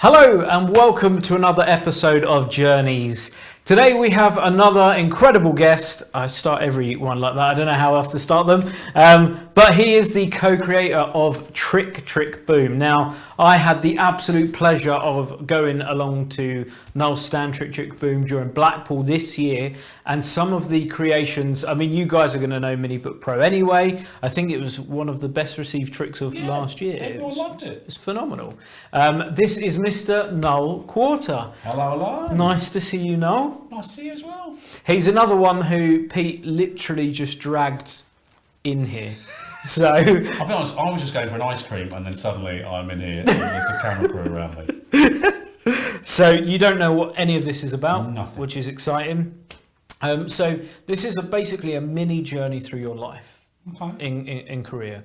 Hello and welcome to another episode of Journeys. Today we have another incredible guest. I start every one like that. I don't know how else to start them. But he is the co-creator of Trick Boom. Now, I had the absolute pleasure of going along to Noel's stand Trick Boom during Blackpool this year. And some of the creations, I mean, you guys are going to know Mini Book Pro anyway. I think it was one of the best received tricks of last year. Everyone loved it. It's phenomenal. This is Mr. Noel Qualter. Hello. Nice to see you, Noel. Nice to see you as well. He's another one who Pete literally just dragged in here. So I'll be honest, I was just going for an ice cream and then suddenly I'm in here and there's a camera crew around me. So you don't know what any of this is about, Nothing. which is exciting. So this is basically a mini journey through your life in Korea.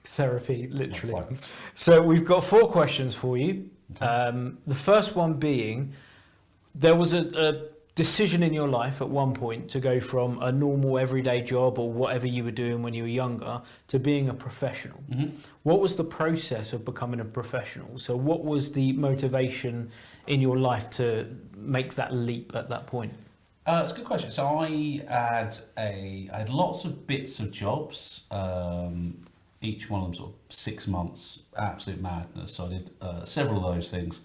Therapy, literally. So we've got 4 questions for you. Okay. The first one being, there was a decision in your life at one point to go from a normal everyday job or whatever you were doing when you were younger to being a professional. Mm-hmm. What was the process of becoming a professional? So what was the motivation in your life to make that leap at that point? It's a good question. So I had lots of bits of jobs, each one of them sort of 6 months, absolute madness. So I did several of those things.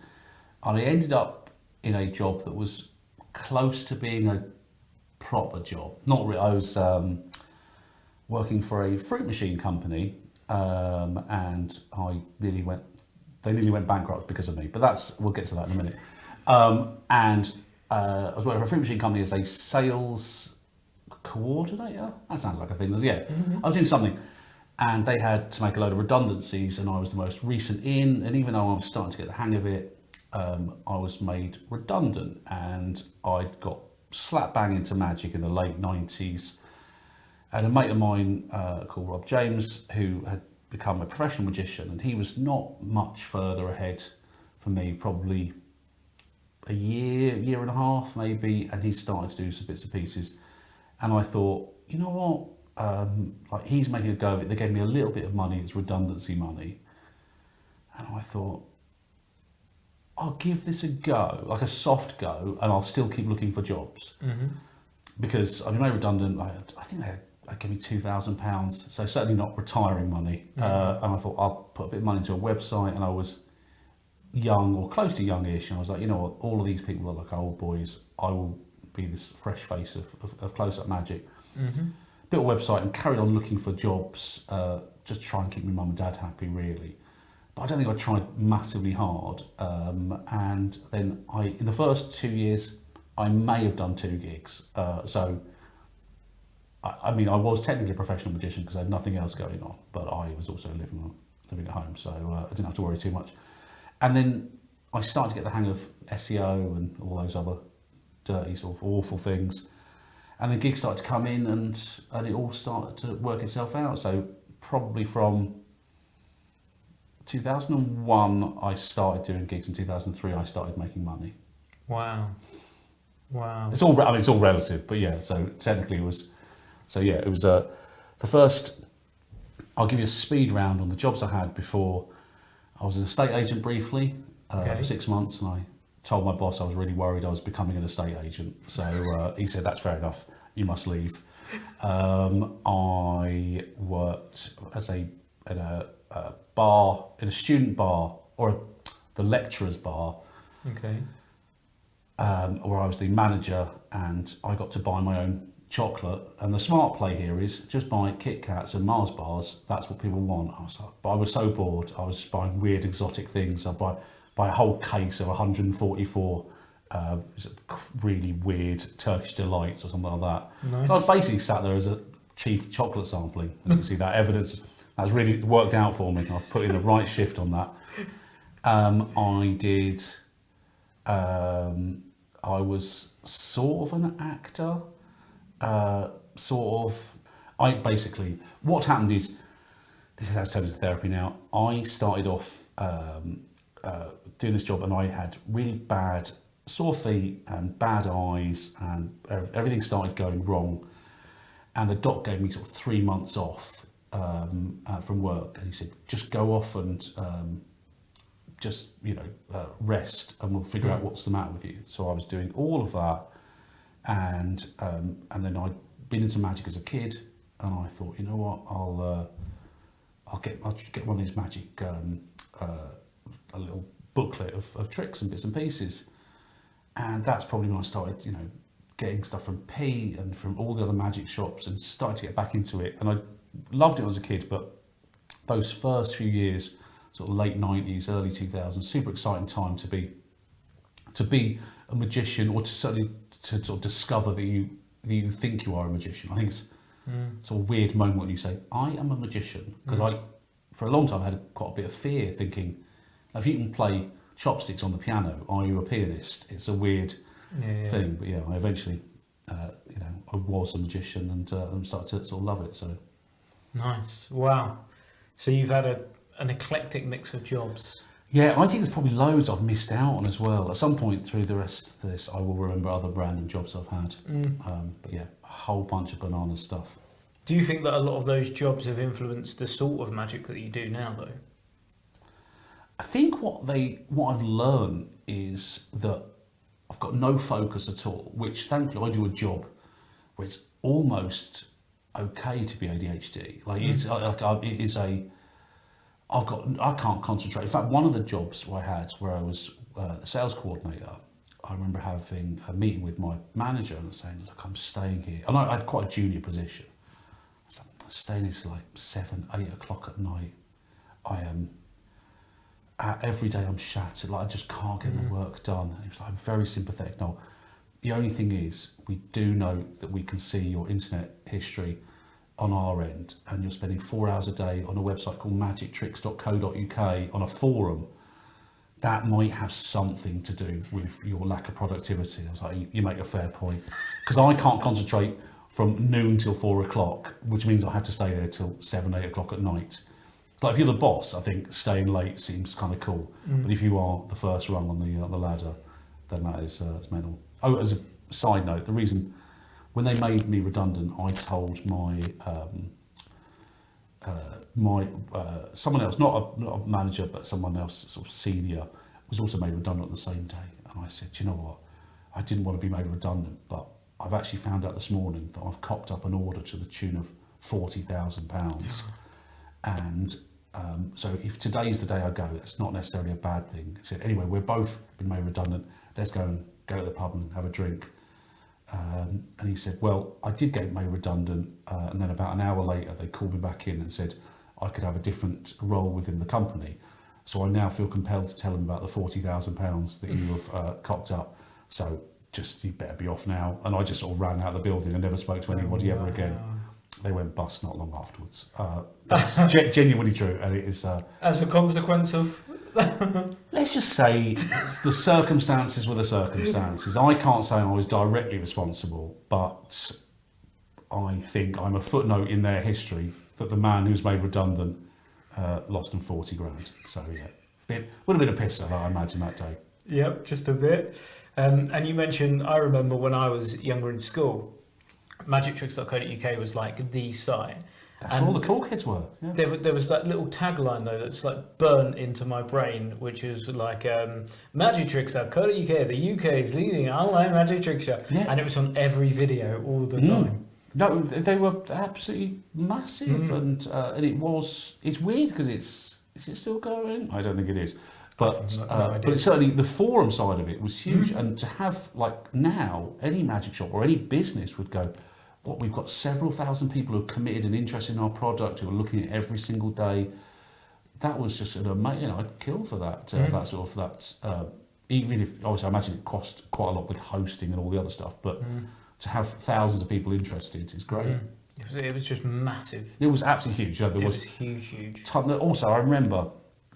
And I ended up in a job that was close to being a proper job. Not really. I was working for a fruit machine company, and they nearly went bankrupt because of me. But we'll get to that in a minute. I was working for a fruit machine company as a sales coordinator. That sounds like a thing. Yeah, mm-hmm. I was doing something, and they had to make a load of redundancies, and I was the most recent in. And even though I was starting to get the hang of it, I was made redundant, and I got slap bang into magic in the late 90s. And a mate of mine called Rob James, who had become a professional magician, and he was not much further ahead from me, probably a year and a half maybe, and he started to do some bits and pieces. And I thought, you know what, he's making a go of it. They gave me a little bit of money, it's redundancy money. And I thought, I'll give this a go, like a soft go, and I'll still keep looking for jobs. Mm-hmm. Because I've been made redundant. I think they gave me £2,000, so certainly not retiring money. Mm-hmm. And I thought I'll put a bit of money into a website, and I was young or close to youngish, and I was like, you know what, all of these people are like old boys. I will be this fresh face of close-up magic. Mm-hmm. Built a website and carried on looking for jobs, just try and keep my mum and dad happy, really. But I don't think I tried massively hard. And then in the first 2 years, I may have done 2 gigs. So, I mean, I was technically a professional magician because I had nothing else going on, but I was also living at home, so I didn't have to worry too much. And then I started to get the hang of SEO and all those other dirty sort of awful things. And then gigs started to come in, and it all started to work itself out. So probably from 2001 I started doing gigs. In 2003 I started making money. Wow. It's all relative, but yeah. So technically it was the first. I'll give you a speed round on the jobs I had before. I was an estate agent briefly for 6 months, and I told my boss I was really worried I was becoming an estate agent. So he said, "That's fair enough. You must leave." I worked at a bar, in a student bar, or the lecturer's bar. Okay. Where I was the manager, and I got to buy my own chocolate. And the smart play here is just buy Kit Kats and Mars bars. That's what people want. I was so bored. I was buying weird exotic things. I'd buy a whole case of 144 really weird Turkish delights or something like that. Nice. So I was basically sat there as a chief chocolate sampling. As you can see, that evidence has really worked out for me. I've put in the right shift on that. I was sort of an actor. What happened is, this has turned into therapy now. I started off doing this job, and I had really bad sore feet and bad eyes, and everything started going wrong. And the doc gave me sort of 3 months off from work, and he said, just go off and just rest and we'll figure out what's the matter with you. So I was doing all of that, and then I'd been into magic as a kid, and I thought, you know what, I'll get one of these magic a little booklet of tricks and bits and pieces, and that's probably when I started getting stuff from P and from all the other magic shops and started to get back into it. And I loved it as a kid, but those first few years, sort of late 90s, early 2000s, super exciting time to be a magician, or to sort of discover that you think you are a magician. I think it's sort of a weird moment when you say, I am a magician, because for a long time I had quite a bit of fear, thinking, if you can play chopsticks on the piano, are you a pianist? It's a weird thing. But I eventually, I was a magician and started to sort of love it. So nice. Wow. So you've had an eclectic mix of jobs. Yeah, I think there's probably loads I've missed out on as well. At some point through the rest of this, I will remember other random jobs I've had. But yeah, a whole bunch of banana stuff. Do you think that a lot of those jobs have influenced the sort of magic that you do now, though? I think what I've learned is that I've got no focus at all, which thankfully I do a job where it's almost okay to be ADHD. I can't concentrate. In fact, one of the jobs I had where I was the sales coordinator, I remember having a meeting with my manager and saying, look, I'm staying here. And I had quite a junior position. I was like, I'm staying here till like 7, 8 o'clock at night. I am... every day I'm shattered, I just can't get my work done. And he was like, I'm very sympathetic. No, the only thing is, we do know that we can see your internet history on our end, and you're spending 4 hours a day on a website called magictricks.co.uk on a forum. That might have something to do with your lack of productivity. I was like, you make a fair point. Because I can't concentrate from noon till 4 o'clock, which means I have to stay there till 7, 8 o'clock at night. It's like, if you're the boss, I think staying late seems kind of cool. But if you are the first rung on the ladder, then that is it's mental. Oh, as a side note, the reason when they made me redundant, I told my someone else, not a manager, but someone else, sort of senior, was also made redundant on the same day. And I said, you know what? I didn't want to be made redundant, but I've actually found out this morning that I've cocked up an order to the tune of £40,000. And so if today's the day I go, that's not necessarily a bad thing. I said, anyway, we're both been made redundant. Let's go to the pub and have a drink. And he said, well, I did get made redundant. And then about an hour later, they called me back in and said I could have a different role within the company. So I now feel compelled to tell them about the £40,000 that you have cocked up. So you better be off now. And I just sort of ran out of the building and never spoke to anybody ever again. They went bust not long afterwards. That's genuinely true, and it is... as a consequence of... Let's just say the circumstances were the circumstances. I can't say I was directly responsible, but I think I'm a footnote in their history that the man who's made redundant lost them 40 grand. So yeah, would have been a pisser, I imagine, that day. Yep, just a bit. And you mentioned, I remember when I was younger in school, magictricks.co.uk was like the site. That's where all the cool kids were. Yeah. There was that little tagline though that's like burnt into my brain, which is like magictricks.co.uk, the UK's leading online magic trick shop. Yeah. And it was on every video all the time. No, they were absolutely massive, and it's weird because is it still going? I don't think it is. But but certainly the forum side of it was huge, and to have, like, now any magic shop or any business would go, what, we've got several thousand people who are committed and interested in our product, who are looking at it every single day. That was just an amazing, I'd kill for that. Even if, obviously I imagine it cost quite a lot with hosting and all the other stuff, but to have thousands of people interested is great. It was just massive. It was absolutely huge. It was huge. Also, I remember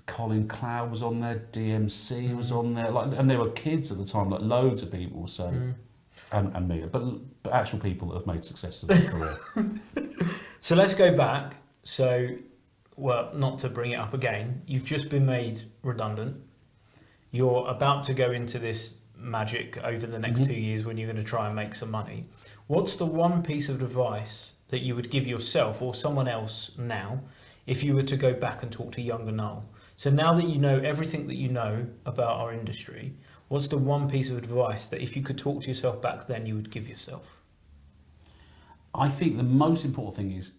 Colin Cloud was on there, DMC was on there, and there were kids at the time, like loads of people. So, and me, but actual people that have made successes in their career. So let's go back. So, well, not to bring it up again, you've just been made redundant. You're about to go into this magic over the next 2 years when you're going to try and make some money. What's the one piece of advice that you would give yourself or someone else now if you were to go back and talk to younger Noel? So now that you know everything that you know about our industry, what's the one piece of advice that if you could talk to yourself back then, you would give yourself? I think the most important thing is